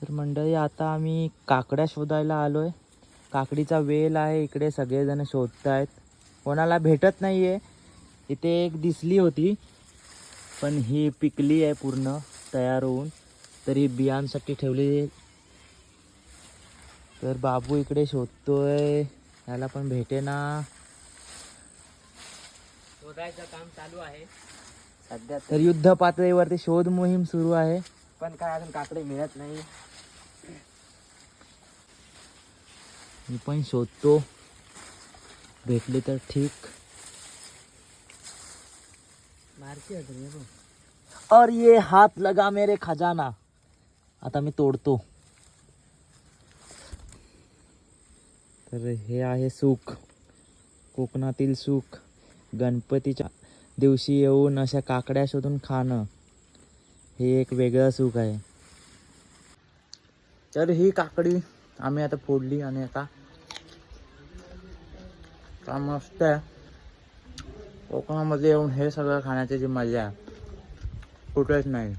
तर मंडळी आता आम्ही काकड्या शोधायला आलोय. काकडीचा वेल आहे इकडे, सगळेजण शोधतायत. कोणाला भेटत नाहीये. इथे एक दिसली होती पण ही पिकली आहे पूर्ण तयार होऊन, तर ही बियांसाठी ठेवली. तर बाबू इकडे शोधतोय, त्याला पण भेटेना. शोधायचं काम चालू आहे सध्या तर युद्ध पातळीवरती शोध मोहीम सुरू आहे. पण काय अजून काकडे मिळत नाही. मी पण शोधतो, भेटली तर ठीक. मारती होती और ये हात लगा मेरे खजाना. आता मी तोडतो. तर हे आहे सुख, कोकणातील सुख. गणपतीच्या दिवशी येऊन अशा काकड्या शोधून खाणं हे एक वेगळं सुख आहे. तर ही काकडी आम्ही आता फोडली आणि आता का मस्त आहे. कोकणामध्ये येऊन हे सगळं खाण्याची जी मजा आहे कुठेच नाही.